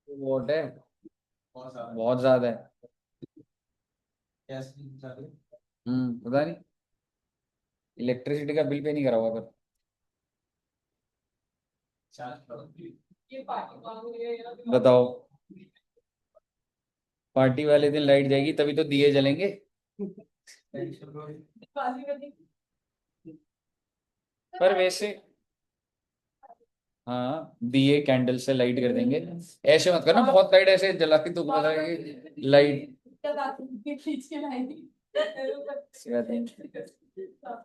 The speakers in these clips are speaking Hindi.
वोट है, बहुत ज्यादा है। पता नहीं, इलेक्ट्रिसिटी का बिल पे नहीं करा होगा फिर। बताओ, पार्टी वाले दिन लाइट जाएगी तभी तो दिए जलेंगे। पर वैसे, हाँ दिए कैंडल से लाइट कर देंगे। ऐसे मत करना, बहुत लाइट ऐसे जला के तो बताएगी लाइट।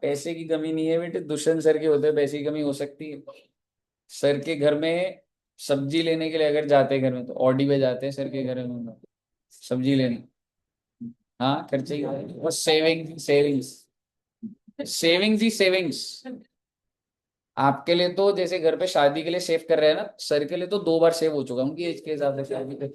पैसे की कमी नहीं है बेटे, दुष्यंत सर के होते पैसे की कमी हो सकती है। सर के घर में सब्जी लेने के लिए अगर जाते हैं घर में तो ऑडी पे जाते हैं सर के घर में सब्जी लेने। हाँ खर्चे ही बस, सेविंग सेविंग्स, सेविंग्स ही सेविंग्स। आपके लिए तो जैसे घर पे शादी के लिए सेव कर रहे हैं ना, सर के लिए तो 2 बार सेव हो चुका उनकी एज के हिसाब से अभी तक।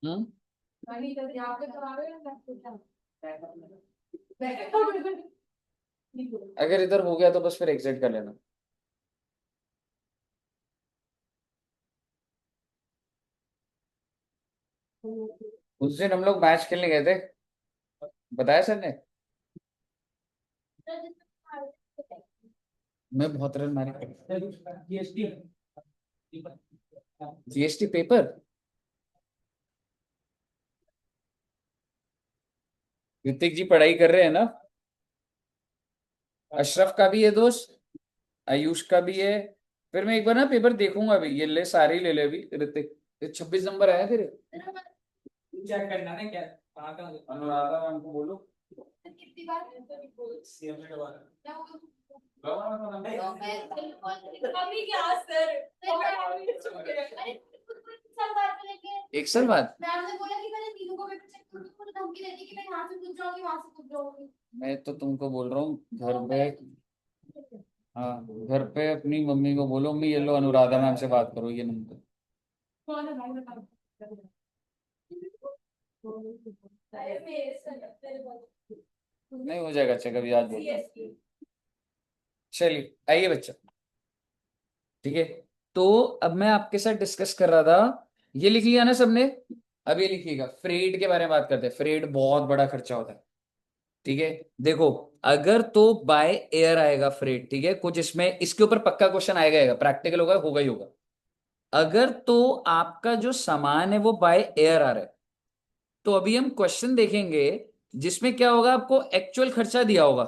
हम्म। अगर इधर हो गया तो बस फिर एग्जिट कर लेना। उस दिन हम लोग मैच खेलने गए थे, बताया सर ने। मैं बहुत रन मारे। GST paper. ऋतिक जी पढ़ाई कर रहे हैं ना। अशरफ का भी है दोस्त, आयुष का भी है। फिर मैं एक बार ना पेपर देखूंगा अभी, ये ले सारे ही ले ले अभी ऋतिक। 26 नंबर आया तेरे। क्या करना है क्या, कहाँ का अनुराधा मैम को बोलो। कितनी बार सीएम के बारे में। अभी क्या सर, एक साल बाद मैम ने बोला कि मैंने तीनों को पेपर चेक करूंगी, मुझे धमकी देती कि मैं यहाँ से पूछ जाऊंगी वहां से पूछ जाऊंगी। मैं तो तुमको बोल रहा हूँ घर पे। हाँ घर पे अपनी मम्मी को बोलो, मम्मी ये लो अनुराधा मैम से बात करो, ये नंबर। कौन है भाई बताओ। नहीं हो जाएगा अच्छा, कभी याद बोलो। चलिए आइए बच्चा, ठीक है। तो अब मैं आपके साथ डिस्कस कर रहा था, ये लिख लिया ना सबने। अब ये लिखिएगा, फ्रेड के बारे में बात करते हैं। फ्रेड बहुत बड़ा खर्चा होता है, ठीक है। देखो, अगर तो बाय एयर आएगा फ्रेड, ठीक है, कुछ इसमें इसके ऊपर पक्का क्वेश्चन आएगा, आएगा प्रैक्टिकल होगा ही होगा। अगर तो आपका जो सामान है वो बाय एयर आ रहा है, तो अभी हम क्वेश्चन देखेंगे जिसमें क्या होगा, आपको एक्चुअल खर्चा दिया होगा,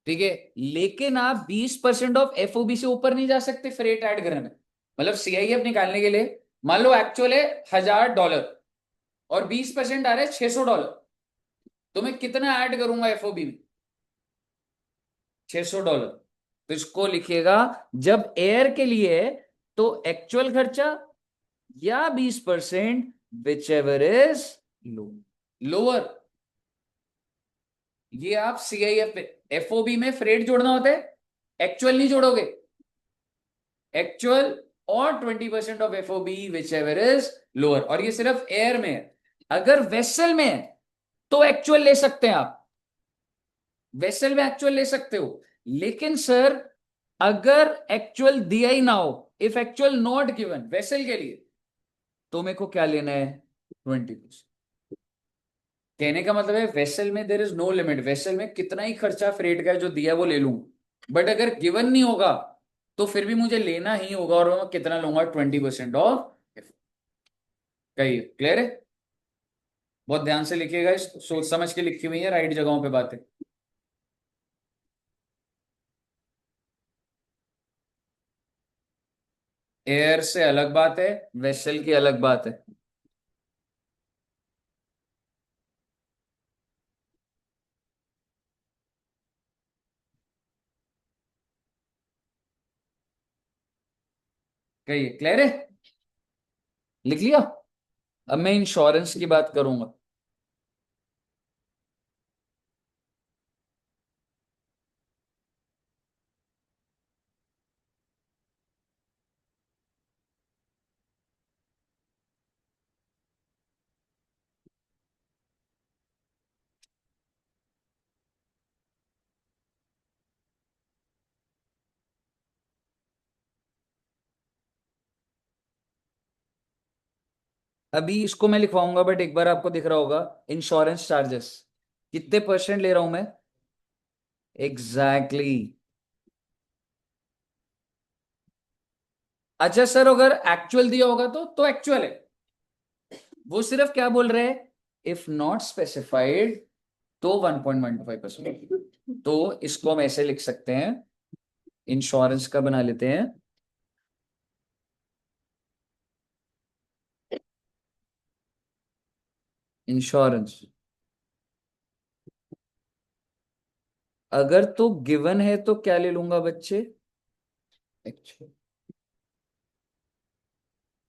ठीक है। लेकिन आप 20% ऑफ एफओबी से ऊपर नहीं जा सकते फ्रेट ऐड करने में। मतलब सीआईएफ निकालने के लिए मान लो एक्चुअल है $1000 और 20% आ रहे हैं $600, तो मैं कितना ऐड करूंगा एफओबी में? $600। तो इसको लिखिएगा, जब एयर के लिए है तो एक्चुअल खर्चा या 20%, which ever is low lower. ये आप सीआईएफ एफओबी में फ्रेट जोड़ना होता है, एक्चुअल नहीं जोड़ोगे। एक्चुअल और 20% of FOB which ever is lower, और ये सिर्फ एयर में है। अगर वेसल में है तो एक्चुअल ले सकते हैं आप, वेसल में एक्चुअल ले सकते हो। लेकिन सर अगर एक्चुअल दिया ही ना हो, if actual not given vessel के लिए, तो मेरे को क्या लेना है? 20%। कहने का मतलब है वेसल में there is no limit, vessel में कितना ही खर्चा फ्रेट का है जो दिया है वो ले लूंगा। बट अगर गिवन नहीं होगा तो फिर भी मुझे लेना ही होगा, और मैं कितना लूंगा? 20% ऑफ। कही क्लियर है? बहुत ध्यान से लिखिएगा, इस सोच समझ के लिखी हुई है, राइट जगहों पे बातें। एयर से अलग बात है, वेसल की अलग बात है। कही क्लियर है? लिख लिया? अब मैं इंश्योरेंस की बात करूंगा। अभी इसको मैं लिखवाऊंगा, बट एक बार आपको दिख रहा होगा इंश्योरेंस चार्जेस कितने परसेंट ले रहा हूं मैं। Exactly exactly. अच्छा सर, अगर एक्चुअल दिया होगा तो एक्चुअल है। वो सिर्फ क्या बोल रहे हैं, इफ नॉट स्पेसिफाइड तो 1.15%। तो इसको हम ऐसे लिख सकते हैं, इंश्योरेंस का बना लेते हैं। इंश्योरेंस अगर तो गिवन है तो क्या ले लूंगा बच्चे, एक्चुअल।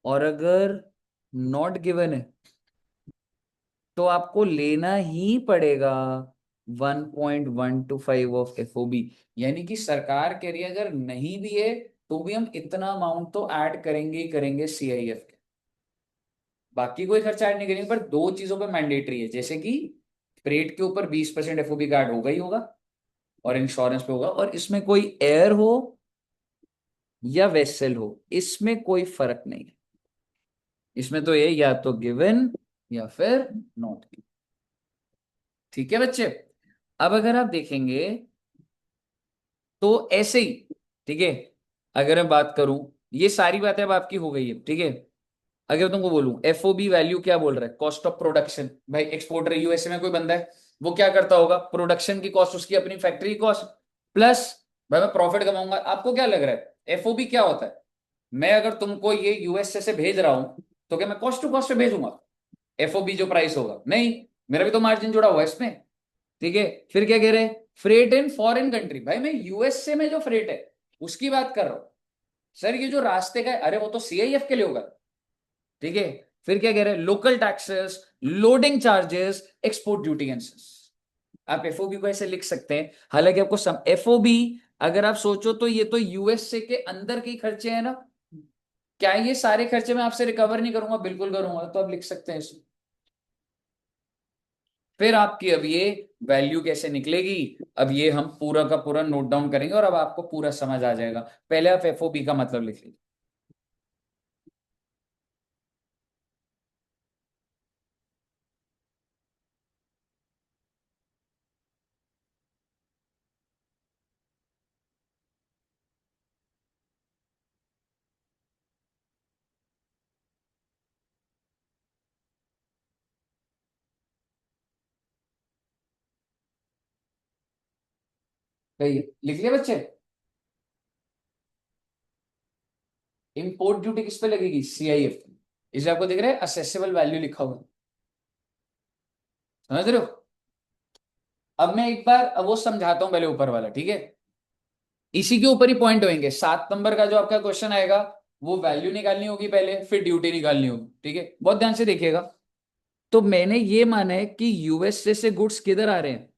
और अगर नॉट गिवन है तो आपको लेना ही पड़ेगा 1.125 ऑफ एफओबी। यानी कि सरकार कह रही है अगर नहीं भी है तो भी हम इतना अमाउंट तो ऐड करेंगे ही करेंगे सीआईएफ के। बाकी कोई खर्चा ऐड नहीं करेंगे, पर दो चीजों पे मैंडेटरी है, जैसे कि फ्रेट के ऊपर 20% एफओबी का ऐड होगा ही होगा, और इंश्योरेंस पे होगा, और इसमें कोई एयर हो या वेसल हो इसमें कोई फर्क नहीं है। इसमें तो ये या तो गिवन या फिर नॉट। ठीक है बच्चे। अब अगर आप देखेंगे तो ऐसे ही, ठीक है, अगर मैं बात करूं, ये सारी बातें अब आपकी हो गई है, ठीक है। अगर तुमको बोलूं एफओबी वैल्यू क्या बोल रहा है, कॉस्ट ऑफ प्रोडक्शन। भाई एक्सपोर्टर यूएसए में कोई बंदा है, वो क्या करता होगा, प्रोडक्शन की कॉस्ट, उसकी अपनी फैक्ट्री कॉस्ट प्लस, भाई मैं प्रॉफिट कमाऊंगा। आपको क्या लग रहा है एफओबी क्या होता है? मैं अगर तुमको ये यूएसए से भेज रहा हूं तो क्या मैं कॉस्ट टू कॉस्ट पे भेजूंगा एफओबी जो प्राइस होगा? नहीं, मेरा भी तो मार्जिन जुड़ा हुआ है इसमें। ठीक है, फिर क्या कह रहे हैं, फ्रेट इन फॉरेन कंट्री। भाई मैं यूएसए में जो फ्रेट है उसकी बात कर रहा हूं। सर ये जो रास्ते का है, अरे वो तो सीआईएफ के लिए होगा। ठीक है, फिर क्या कह रहे हैं, local taxes, loading charges, export duty and cess. आप एफओबी को ऐसे लिख सकते हैं। हालांकि आपको सम एफओबी, अगर आप सोचो तो ये तो यूएसए के अंदर के खर्चे हैं ना, क्या ये सारे खर्चे मैं आपसे रिकवर नहीं करूंगा? बिल्कुल करूंगा, तो आप लिख सकते हैं इसे। फिर आपकी अब ये वैल्यू कैसे निकलेगी, अब ये हम पूरा का पूरा नोट डाउन करेंगे और अब आपको पूरा समझ आ जाएगा। पहले आप एफओबी का मतलब लिख लीजिए। कहिए, लिख लिया बच्चे? इंपोर्ट ड्यूटी किस पे लगेगी, सीआईएफ। इसे आपको दिख रहा है असेसेबल वैल्यू लिखा हुआ है, समझ रहे हो? अब मैं एक बार अब वो समझाता हूं पहले ऊपर वाला, ठीक है। इसी के ऊपर ही पॉइंट होंगे। 7 नंबर का जो आपका क्वेश्चन आएगा वो वैल्यू निकालनी होगी पहले, फिर ड्यूटी निकालनी होगी, ठीक है, बहुत ध्यान से देखिएगा। तो मैंने ये माना है कि यूएसए से गुड्स किधर आ रहे हैं,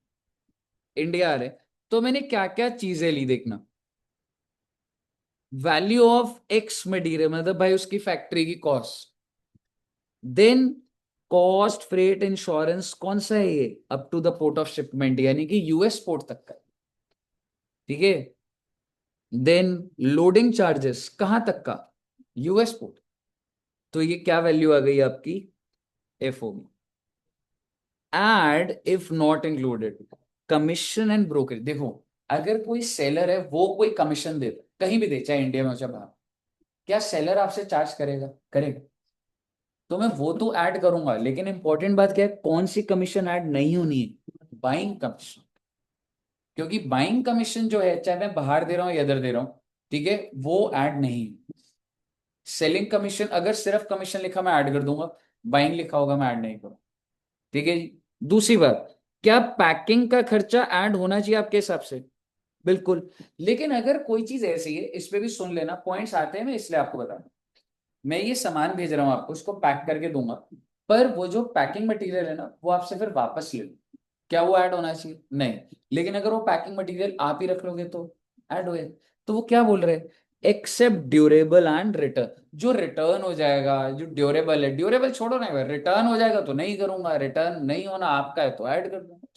इंडिया आ रहे हैं। तो मैंने क्या क्या चीजें ली देखना, वैल्यू ऑफ एक्स मटीरियल मतलब भाई उसकी फैक्ट्री की cost, then cost, freight, insurance कौन सा है ये, up to the port of shipment यानी कि यूएस पोर्ट तक का, ठीक है। देन लोडिंग चार्जेस कहां तक का, यूएस पोर्ट। तो ये क्या वैल्यू आ गई आपकी, FOB. Add if not included commission and brokerage. देखो, अगर कोई सेलर है वो कोई कमीशन दे, कहीं भी दे, चाहे इंडिया में हो चाहे बाहर, क्या सेलर आपसे चार्ज करेगा? करेगा। तो मैं वो तो ऐड करूंगा, लेकिन इंपॉर्टेंट बात क्या है, कौन सी कमीशन ऐड नहीं होनी है, बाइंग कमीशन। क्योंकि बाइंग कमीशन जो है, चाहे मैं बाहर दे रहा हूं या इधर दे रहा हूं, ठीक है, वो ऐड नहीं है। सेलिंग कमीशन, अगर सिर्फ कमीशन लिखा मैं ऐड कर दूंगा, बाइंग लिखा होगा मैं ऐड नहीं करूंगा। ठीक है जी। दूसरी बात, क्या पैकिंग का खर्चा ऐड होना चाहिए आपके हिसाब से? बिल्कुल। लेकिन अगर कोई चीज ऐसी है, इस पे भी सुन लेना, पॉइंट्स आते हैं, मैं इसलिए आपको बता रहा हूं। मैं ये सामान भेज रहा हूँ आपको, इसको पैक करके दूंगा, पर वो जो पैकिंग मटेरियल है ना वो आपसे फिर वापस ले लो, क्या वो ऐड होना चाहिए? नहीं। लेकिन अगर वो पैकिंग मटेरियल आप ही रख लोगे तो ऐड होए। तो वो क्या बोल रहे हैं, एक्सेप्ट ड्यूरेबल एंड रिटर्न। जो रिटर्न हो जाएगा, जो ड्यूरेबल है, ड्यूरेबल छोड़ो ना, रिटर्न हो जाएगा तो नहीं करूंगा, रिटर्न नहीं होना आपका है तो ऐड कर दूंगा।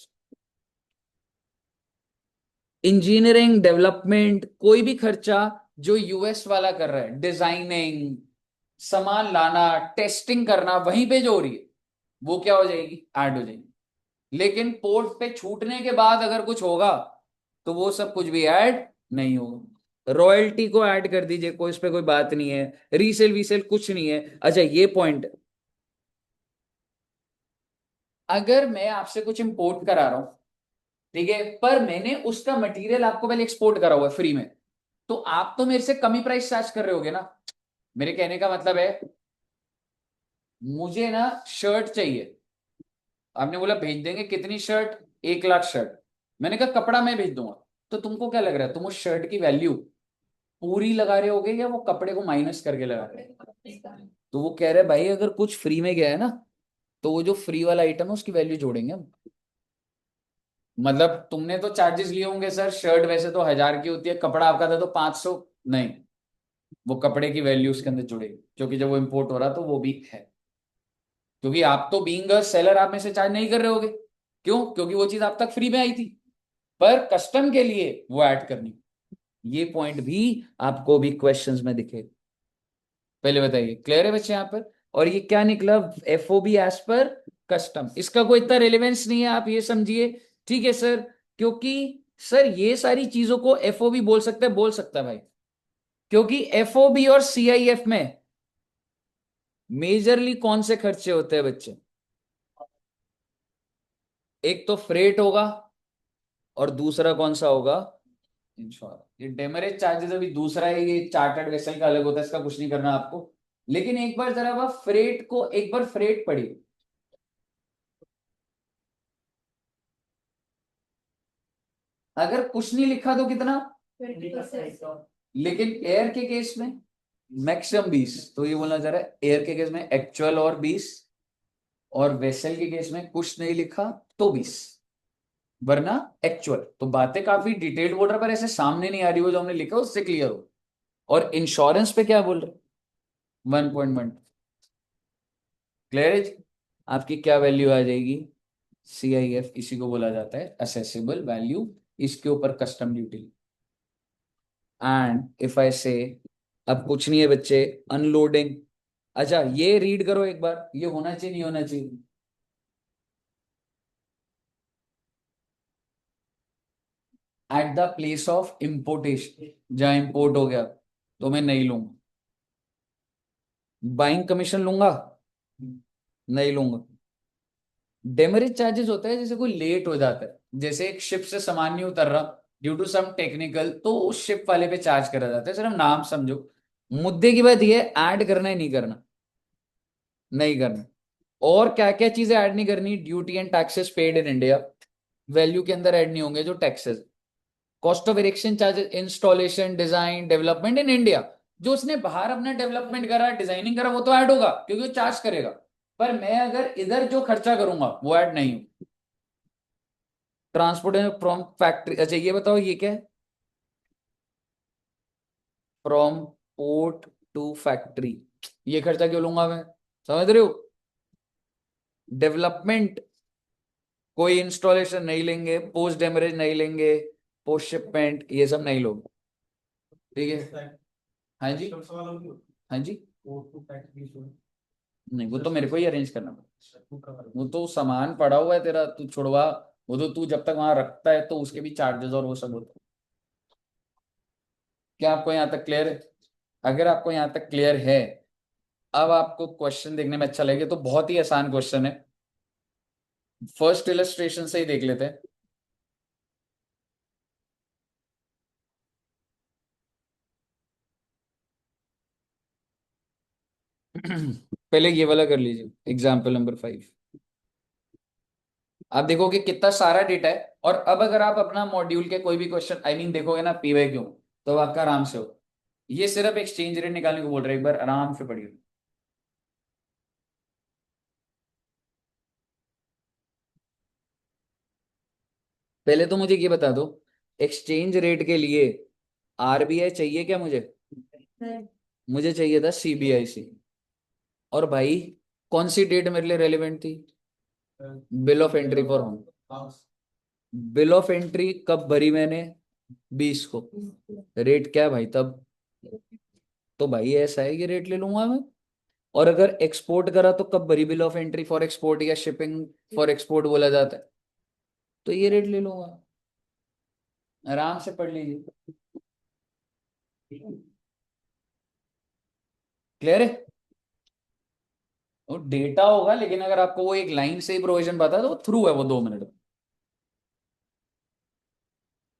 इंजीनियरिंग डेवलपमेंट कोई भी खर्चा जो यूएस वाला कर रहा है, डिजाइनिंग, सामान लाना, टेस्टिंग करना, वहीं पे जो हो रही है वो क्या हो जाएगी, ऐड हो जाएगी। लेकिन पोर्ट पे छूटने के बाद अगर कुछ होगा तो वो सब कुछ भी ऐड नहीं होगा। रॉयल्टी को ऐड कर दीजिए, कोई इस पे कोई बात नहीं है, रीसेल वीसेल कुछ नहीं है। अच्छा ये पॉइंट, अगर मैं आपसे कुछ इंपोर्ट करा रहा हूं, ठीक है, पर मैंने उसका मटेरियल आपको पहले एक्सपोर्ट करा हुआ है फ्री में, तो आप तो मेरे से कम ही प्राइस चार्ज कर रहे होगे ना। मेरे कहने का मतलब है, मुझे ना शर्ट चाहिए, आपने बोला भेज देंगे, कितनी शर्ट, 1 लाख शर्ट। मैंने कहा कपड़ा मैं भेज दूंगा। तो तुमको क्या लग रहा है, तुम उस शर्ट की वैल्यू पूरी लगा रहे होगे या वो कपड़े को माइनस करके लगा रहे हो? तो वो कह रहे भाई अगर कुछ फ्री में गया है ना, तो वो जो फ्री वाला आइटम है उसकी वैल्यू जोड़ेंगे हम। मतलब तुमने तो चार्जेस लिए होंगे सर, शर्ट वैसे तो 1000 की होती है, कपड़ा आपका था तो 500, नहीं, वो कपड़े की वैल्यू उसके अंदर जुड़ेगी, क्योंकि जब वो इंपोर्ट हो रहा तो वो भी है। क्योंकि आप तो बीइंग अ सेलर आप में से चार्ज नहीं कर रहे होगे, क्यों, क्योंकि वो चीज आप तक फ्री में आई थी, पर कस्टम के लिए वो ऐड करनी। ये पॉइंट भी आपको भी क्वेश्चंस में दिखे। पहले बताइए, क्लियर है बच्चे यहाँ पर? और ये क्या निकला, एफओबी एज पर कस्टम, इसका कोई इतना रेलेवेंस नहीं है, आप ये समझिए। ठीक है सर, क्योंकि सर ये सारी चीजों को एफओबी बोल सकते हैं, बोल सकता है भाई, क्योंकि एफओबी और सीआईएफ में मेजरली कौन से खर्चे होते हैं बच्चे, एक तो फ्रेट होगा और दूसरा कौन सा होगा, इंश्योरेंस। ये डेमरेज चार्जेस अभी दूसरा है, ये चार्टर्ड वेसल का अलग होता है, इसका कुछ नहीं करना आपको। लेकिन एक बार जरा वह फ्रेट को एक बार फ्रेट पढ़िए, अगर कुछ नहीं लिखा तो कितना, 20%। लेकिन एयर के केस में मैक्सिमम 20, तो ये बोलना चाह रहा है एयर के केस में एक्चुअल और 20, और वेसल के केस में कुछ नहीं लिखा तो 20, वरना एक्चुअल। तो बातें काफी डिटेल्ड बोल रहा है, पर ऐसे सामने नहीं आ रही, वो जो हमने लिखा उससे क्लियर हो। और इंश्योरेंस पे क्या बोल रहे, 1.1, क्लियर है जी? आपकी क्या वैल्यू आ जाएगी, सीआईएफ, इसी को बोला जाता है असेसेबल वैल्यू, इसके ऊपर custom duty. And if I से, अब कुछ नहीं है बच्चे, अनलोडिंग। अच्छा ये रीड करो एक बार, ये होना चाहिए नहीं होना चाहिए, at the place of importation, जहां इंपोर्ट हो गया तो मैं नहीं लूंगा, बाइंग कमीशन लूंगा, नहीं लूंगा। डेमरेज चार्जेस होता है जैसे कोई लेट हो जाता है, जैसे एक शिप से सामान नहीं उतर रहा ड्यू टू सम टेक्निकल, तो उस शिप वाले पे चार्ज करा जाता है, सिर्फ नाम समझो। मुद्दे की बात ये है, ऐड करना है नहीं करना, नहीं करना। और क्या क्या चीजें ऐड नहीं करनी, duty and taxes paid in India, value के अंदर ऐड नहीं होंगे जो taxes. Cost of erection charges, installation design development in India, जो उसने बाहर अपना डेवलपमेंट करा डिजाइनिंग करा वो तो ऐड होगा क्योंकि वो चार्ज करेगा, पर मैं अगर इधर जो खर्चा करूंगा वो ऐड नहीं हो। ट्रांसपोर्ट फ्रॉम फैक्ट्री, अच्छा ये बताओ ये क्या है, फ्रॉम पोर्ट टू फैक्ट्री, ये खर्चा क्यों लूंगा मैं, समझ रहे हो? डेवलपमेंट, कोई इंस्टॉलेशन नहीं लेंगे, पोस्ट डेमरेज नहीं लेंगे, पोस्ट शिपमेंट ये सब नहीं लोगे, ठीक है? हाँ जी, हाँ जी, नहीं वो तो मेरे को ही अरेंज करना पड़ेगा, वो तो सामान पड़ा हुआ है तेरा, तू छुड़वा, वो तो तू जब तक वहां रखता है तो उसके भी चार्जेस और वो सब होते हैं। क्या आपको यहाँ तक क्लियर है? अगर आपको यहाँ तक क्लियर है, अब आपको क्वेश्चन देखने में अच्छा लगे तो बहुत ही आसान क्वेश्चन है, फर्स्ट इलस्ट्रेशन से ही देख लेते हैं। पहले ये वाला कर लीजिए, एग्जाम्पल नंबर 5। आप देखोगे कितना सारा डेटा है, और अब अगर आप अपना मॉड्यूल के कोई भी क्वेश्चन आई मीन देखोगे ना पीवाई क्यों, तो आपका आराम से हो। ये सिर्फ एक्सचेंज रेट निकालने को बोल रहे हैं, एक बार आराम से पढ़िए। पहले तो मुझे ये बता दो, एक्सचेंज रेट के लिए आरबीआई चाहिए क्या मुझे, नहीं। मुझे चाहिए था सीबीआईसी। और भाई कौन सी डेट मेरे लिए रेलिवेंट थी, bill of entry for home. Bill of entry कब भरी मैंने, 20 को, रेट क्या है भाई तब, तो भाई ऐसा है कि रेट ले लूंगा मैं। और अगर एक्सपोर्ट करा तो कब भरी bill of entry for export या शिपिंग फॉर एक्सपोर्ट बोला जाता है। तो ये रेट ले लूंगा, आराम से पढ़ लीजिए। क्लियर है। वो डेटा होगा, लेकिन अगर आपको वो एक लाइन से ही प्रोविजन पता है तो वो थ्रू है, वो 2 मिनट में।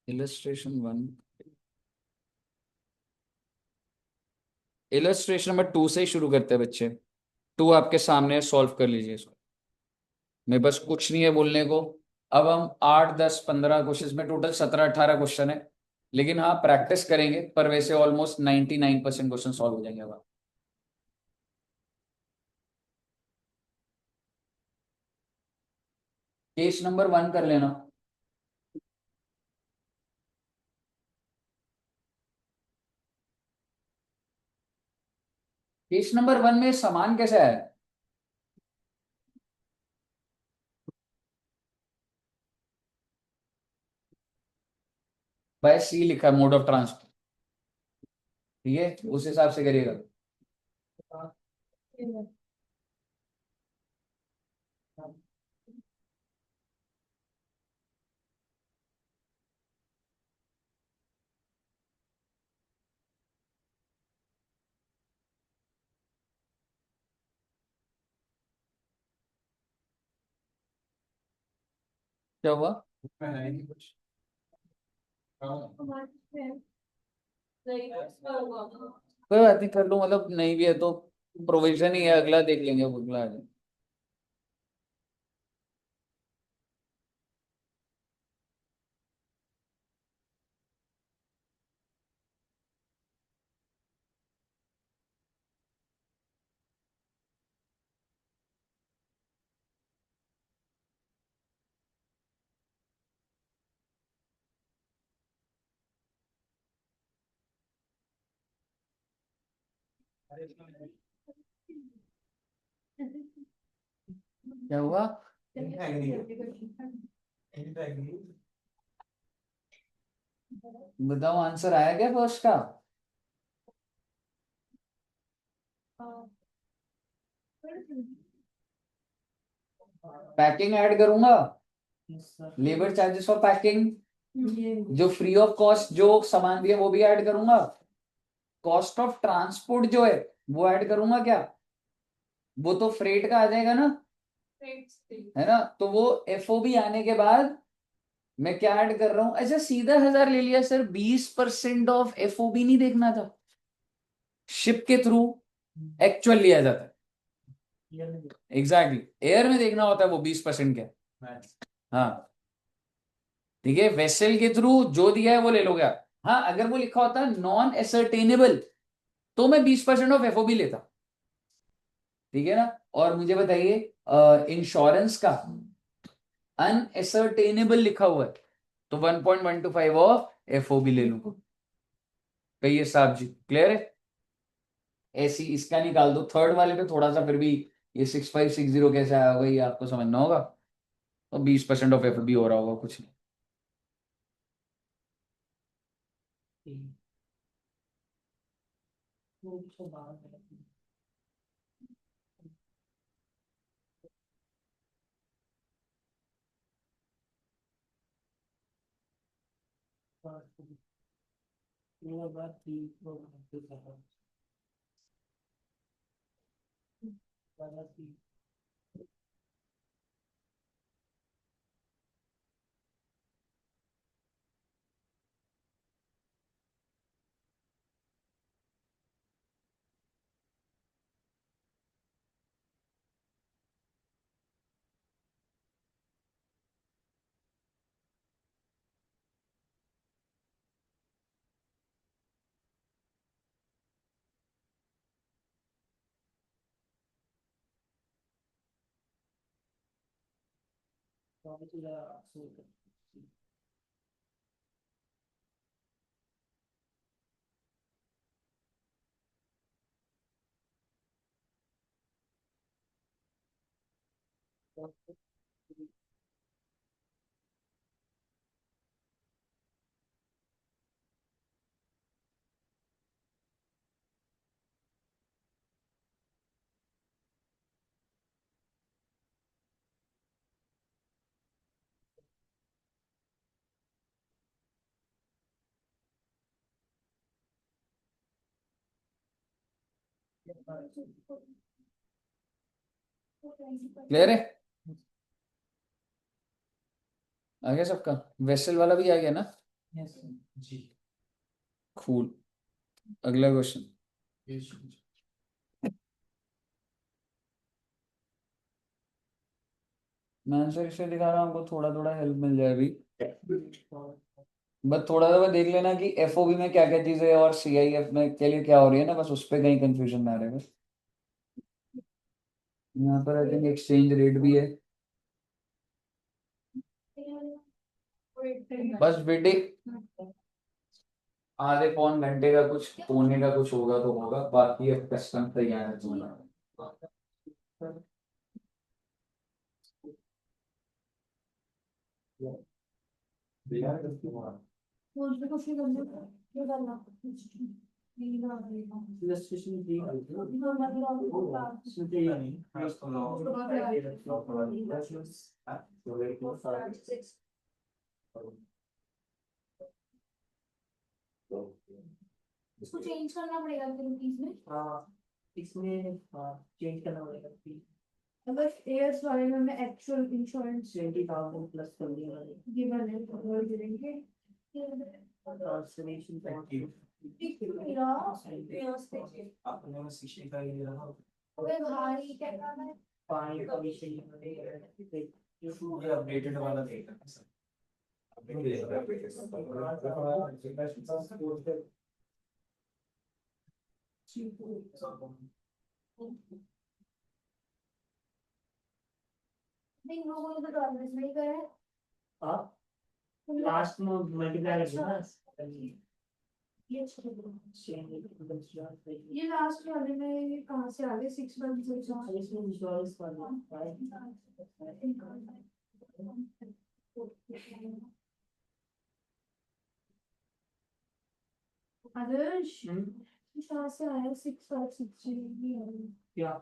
इलस्ट्रेशन 1, इलस्ट्रेशन नंबर 2 से ही शुरू करते हैं बच्चे। 2 आपके सामने, सॉल्व कर लीजिए इसको। मैं बस कुछ नहीं है बोलने को। अब हम 8 10 15 क्वेश्चन में, टोटल 17 18 क्वेश्चन है। लेकिन हाँ, प्रैक्टिस करेंगे, पर वैसे ऑलमोस्ट 99% क्वेश्चन सॉल्व हो जाएंगे अब। केस नंबर 1 कर लेना। केस नंबर 1 में समान कैसे आया। बाय सी लिखा है, मोड ऑफ ट्रांसपोर्ट। ठीक है, उस हिसाब से करिएगा। क्या हुआ। कोई बात नहीं, कर लूँ, मतलब नहीं भी है तो प्रोविजन ही है, अगला देख लेंगे, वो अगला आ जाए। क्या हुआ। बताओ, आंसर आया क्या फर्स्ट का। पैकिंग ऐड करूंगा, लेबर चार्जेस फॉर पैकिंग, जो फ्री ऑफ कॉस्ट जो सामान दिया वो भी ऐड करूंगा, कॉस्ट ऑफ ट्रांसपोर्ट जो है वो ऐड करूंगा क्या। वो तो फ्रेट का आ जाएगा ना, है ना। तो वो एफओबी आने के बाद मैं क्या ऐड कर रहा हूं। अच्छा, सीधा 1000 ले लिया सर, 20% ऑफ एफओबी नहीं देखना था, शिप के थ्रू एक्चुअल लिया जाता है। एग्जैक्टली, एयर में देखना होता है वो 20% क्या। हाँ, ठीक है, वेसल के थ्रू जो दिया है वो ले लोगे आप। हाँ, अगर वो लिखा होता नॉन एसर्टेनेबल तो मैं 20% ऑफ एफओबी लेता। ठीक है ना। और मुझे बताइए, इंश्योरेंस का अनएसर्टेनेबल लिखा हुआ है, तो 1.125 ऑफ एफओबी ले लूंगा। कहिए साहब जी, क्लियर है। ऐसी इसका निकाल दो, थर्ड वाले पे थोड़ा सा फिर भी, ये 6560 कैसे आया होगा ये आपको समझना होगा। तो 20% ऑफ एफओबी हो रहा होगा, कुछ नहीं। क्लियर है? आ गया सबका? वेसल वाला भी आ गया ना? जी। कूल। अगला क्वेश्चन। मैं आंसर इसलिए दिखा रहा हूँ, आपको थोड़ा थोड़ा हेल्प मिल जाए अभी। बस थोड़ा सा बस देख लेना कि एफओबी में क्या क्या चीजें है और सीआईएफ में के लिए क्या हो रही है ना, बस उस पर कहीं कंफ्यूजन ना रहे बस। यहाँ पर आई थिंक एक्सचेंज रेट भी है। बस बेटे आधे पौन घंटे का कुछ होने का कुछ होगा तो होगा, बाकी अब कस्टम तैयार है तुम्हारा। इसको चेंज करना पड़ेगा फिर रुपीज में। हाँ इसमें हाँ चेंज करना पड़ेगा फिर। अगर एयर्स वाले में मैं एक्चुअल इंश्योरेंस 20,000 प्लस कर दिया ये मैंने और देंगे ट्रांसलेशन पैकेज मेरा एयर्स पे आपने 65 ले रहा ओए भाई क्या करना है पानी का विषय ये ये अपडेटेड वाला देगा सर अपडेट नहीं वो वाला तो डॉलर्स में ही कर है। हाँ लास्ट में मल्टीप्लाई कर देना ये ये लास्ट वाले में ये कहाँ से आ गए 6 मंथ से इसमें इंश्योरेंस वाले आदर्श कहाँ से आया 6 5 6 क्या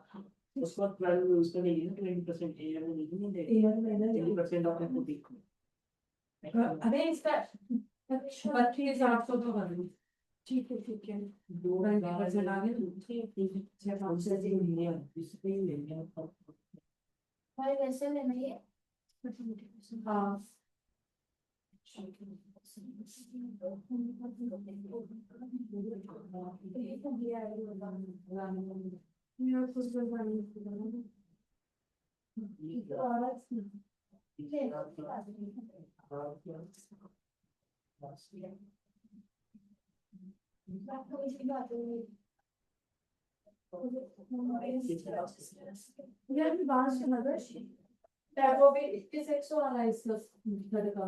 उसको 12 उसका नहीं है 20% एयर में नहीं दे एयर में 20% ऑफ को देखो अरे इसका अच्छा 32,800 तो कर लो ठीक है 2% आ गया ठीक है 6 से मिलियन इसमें ही लेंगे भाई वैसे लेना ये हाँ यार बात सुना दो टैबो भी 21 वाला है इसका का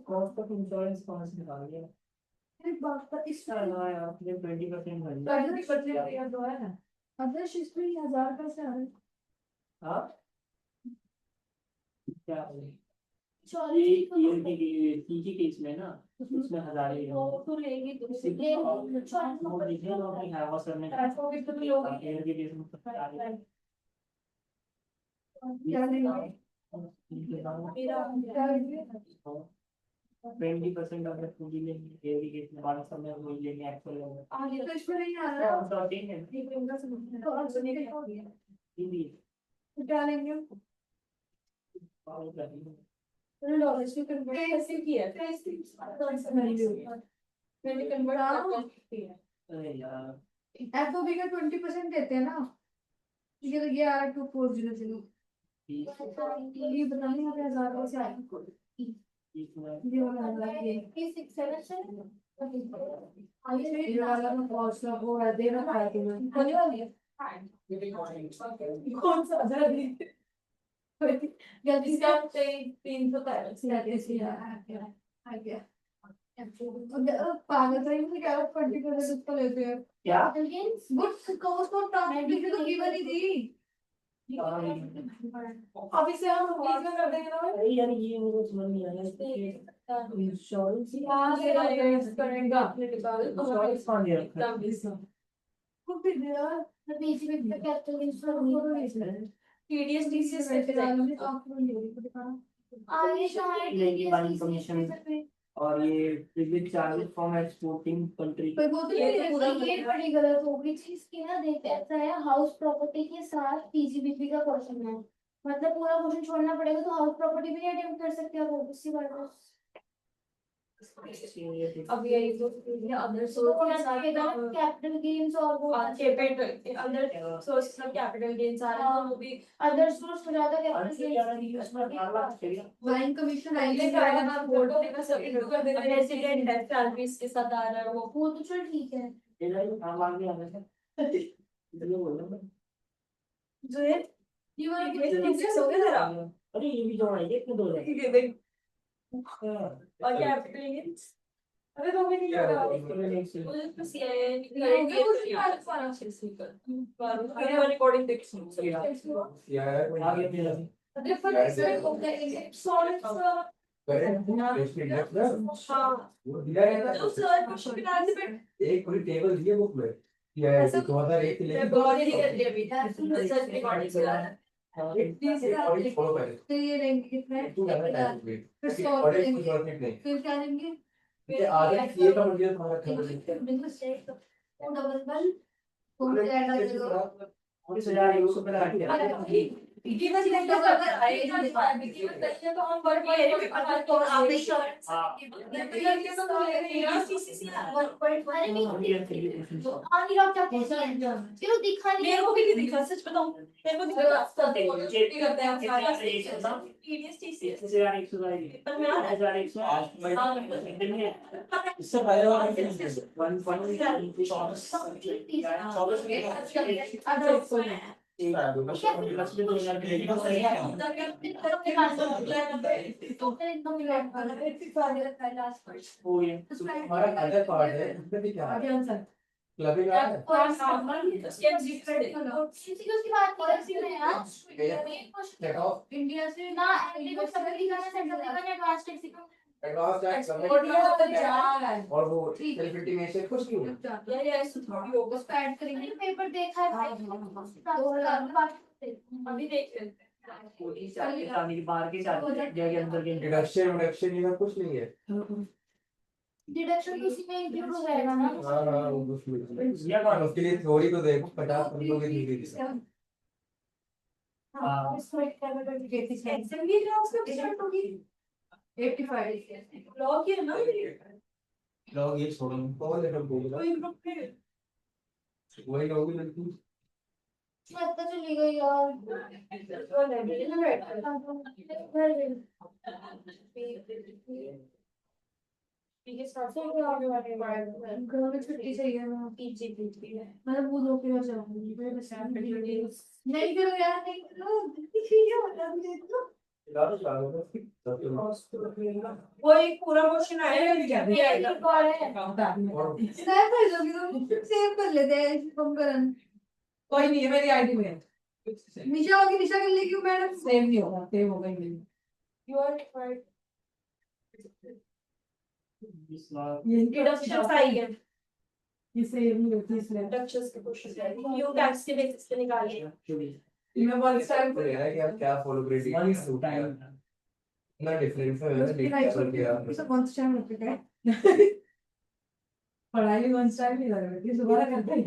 कॉस्ट ऑफ इंश्योरेंस कौन से निकाल लिया अरे बात पर इस हाँ यार आपने 20% भर दिया 20% यार दो है ना आदर्श इसमें 1000 का से आ रहा है हाँ क्या ये की केस में ना उसमें 1000 ही तो लेंगे तो ले वो लिखे लो अपनी हैवस करने ऐसा भी तो लोग एयर के केस में क्या लेंगे मेरा 20% अगर पूरी लेंगे एयर के केस में 1200 में वही लेंगे एक्चुअल में आगे तो इसमें नहीं आ रहा है तो ठीक है ठीक है उनका समझ तो अब सुनिए क्या लेंगे डॉलर्स में कन्वर्ट कैसे किया मैंने कन्वर्ट किया अरे यार एफओबी का 20% देते हैं ना ठीक है तो ये आ रहा 2400 ये बताने का 1000 कैसे आएगा ये वाला ये 6 7 ये वाला में कॉस्ट वो है दे रखा है तुम्हें होने वाली है कौन सा गलती से आप 333 आ गया पागल सही में क्या 20% उसको लेते हैं क्या गुड कॉस्ट ऑफ ट्रांसपोर्टेशन तो गिवन ही थी अब इसे हम रुपीस में कर देंगे ना यार ये मुझे समझ नहीं आया इंश्योरेंस कहाँ से रेस करेंगे आपने निकाल इंश्योरेंस कौन दे रखा है खुद भी दे यार बीच में कैपिटल इंश्योरेंस टीडीएस टीसीएस से फिलहाल में आपको नहीं दिखा आगे शायद लेगी बाइंग कमीशन और ये with charges from exporting country. पर वो तो ये पूरा ये बड़ी गलत हो गई चीज की ना। देख ऐसा है, हाउस प्रॉपर्टी के साथ पीजीबीपी का क्वेश्चन है, मतलब पूरा क्वेश्चन छोड़ना पड़ेगा, तो हाउस प्रॉपर्टी भी नहीं अटेम्प्ट कर सकते आप, ऑब्वियसली बात है। अब यही तो अदर सोर्स कैपिटल गेन्स और वो कैपिटल अदर सोर्स सब कैपिटल गेन्स आ रहे हैं, तो वो भी अदर सोर्स हो जाता है कैपिटल गेन्स। बैंक कमीशन आएंगे जाएगा ना, बोर्ड का सब इंटू कर देना, रेसिडेंट है सैलरीज के साथ आ रहा है वो तो चल ठीक है। जो है ये वाला कितने हो गया तेरा। अरे ये भी जो है ये कितने दो है। ठीक है देख और कैपिटल गेन्स। अरे तो भी नहीं होगा मुझे तो सीए निकलेंगे कुछ यार सारा चीज निकल पर रिकॉर्डिंग देख सकते हो यार आगे मेरा डिफरेंस हो जाएंगे सॉलिड हाँ जो सर क्वेश्चन के आंसर पे एक पूरी टेबल दी है बुक में क्या है 2001 के लिए बहुत ही कर दिया अभी सर रिकॉर्डिंग से फॉलो पहले तो ये लेंगे कितना तू कहना टाइम फिर ठीक है सॉल्व और एक करेंगे जरूरत नहीं फिर क्या लेंगे ये आगे ये का मुझे तुम्हारा खबर नहीं बिल्कुल सेट तो डबल वन फोर ऐड कर दो पुलिस हजार एक सौ पचास गिवन सिलेक्ट अगर आए गिवन तक तो हम वर्क एरिया में पता तो आप इंश्योरेंस तो ले रहे हैं सीसीसी 1.1 अरे नहीं क्वेश्चन आनी रॉक क्या चलो दिखा नहीं मेरे को भी नहीं दिखा सच बताऊं मेरे को दिखा करते हैं सारा पीडीएस टीसीएस हजार एक सौ पर मैं हजार एक सौ इससे फायदा वाला वन हमारा अदर पार्ट है उसमें भी क्या है क्लबिंग आ है उसकी बात नहीं है यार। चेक ऑफ इंडिया से ना एग्रीमेंट सब दिखाना सेंटर दिखाना एडवांस टैक्स एडवांस टैक्स और वो सेल्फ इंटीमेशन कुछ नहीं है उसको ऐड करेंगे पेपर देखा है भाई 2000 अभी देख रहे बाहर के जाके अंदर के डिडक्शन ये सब कुछ नहीं है डिडक्शन तो उसी में इंक्लूड हो जाएगा ना। हाँ वो कुछ नहीं है उसके लिए थ्योरी तो देखो 50 की दी थी हाँ इसमें क्या एग्जाम की जॉब्स में स्टार्ट होगी 85 लॉ की है ना लोग ये छोड़ो कौन है बोल रहा कोई ग्रुप में वही लोग भी लड़की मैं तो चली गई यार वो लाइब्रेरी में बैठा ठीक है स्टार्ट हो गया आगे वाले घर में छुट्टी चाहिए मैं पीजी पीजी मतलब वो दो किलो जाऊंगी मेरे साथ नहीं करो यार नहीं करो वो एक पूरा क्वेश्चन आया स्नैप कर दोगे तुम सेव कर लेते हैं कम करन कोई नहीं है मेरी आईडी में निशा होगी निशा कर लेगी मैडम सेव नहीं होगा सेव होगा ही नहीं यू आर रिक्वायर्ड ये डिडक्शंस आई है ये सेव नहीं होती इसलिए डिडक्शंस के क्वेश्चन यू टैक्स के बेसिस पे निकालिए मैं बहुत टाइम तो यार क्या क्या फॉलो करेगी ना डिफरेंस है सब बहुत टाइम लगता है पढ़ाई में टाइम नहीं लग रही दोबारा करते हैं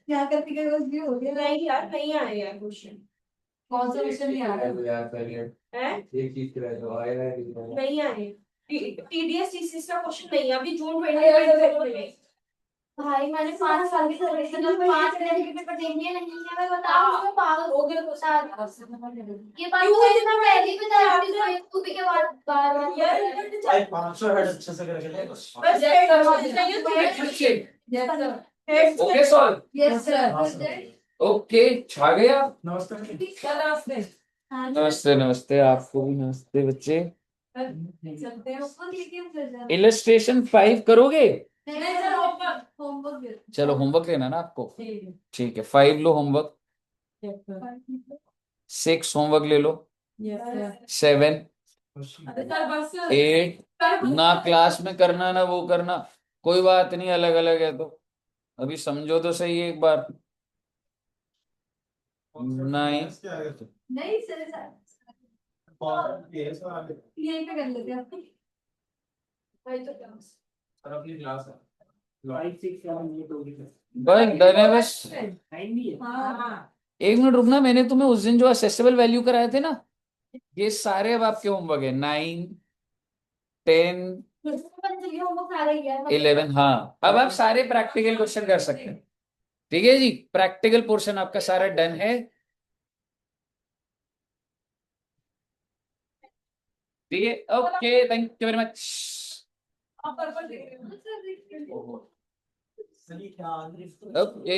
यहाँ करते के बस भी हो गया नहीं यार नहीं आए यार क्वेश्चन कौन सा क्वेश्चन नहीं आ रहा यार पहले हैं एक चीज के लिए तो आएगा नहीं आए टीडीएस टीसीएस का क्वेश्चन नहीं है अभी जून 2020 में भाई मैंने 5 साल की सर्विस की 5 महीने के पेपर देखने नहीं है मैं बताऊं मैं पागल हो गया तो ये बात तो मैंने ना पहले ही बताया थी तो एक कॉपी के बाद बार यार 500 हेड अच्छे से करके ले बस हेड करवाना चाहिए तो yes sir head okay solve yes sir okay छा गए आप नमस्ते सर आपने नमस्ते नमस्ते आपको भी नमस्ते बच्चे चलते हैं उसको लेके हम फिर जाना इलस्ट्रेशन 5 करोगे नहीं सर होमवर्क चलो होमवर्क लेना ना आपको ठीक है ठीक है 5 लो होमवर्क यस सर 6 होमवर्क ले लो यस 7 सर सर बस 8 ना क्लास में करना ना वो करना कोई बात नहीं अलग अलग है तो अभी समझो तो सही एक बार 9 नहीं सर यही पे कर लेते हैं भाई तो क्या और अपनी क्लास है 5 6 7 8 होगी बस डन है बस। टाइम भी है हाँ एक मिनट रुकना, मैंने तुम्हें उस दिन जो असेसेबल वैल्यू कराए थे ना, ये सारे अब आपके होमवर्क है। 9 10 होमवर्क सारा ही है 11। हाँ, अब आप सारे प्रैक्टिकल क्वेश्चन कर सकते हैं। ठीक है जी, प्रैक्टिकल पोर्शन आपका सारा डन है। ठीक है, okay, thank you very much. आप पर्पल देख रहे हो सही क्या ओके।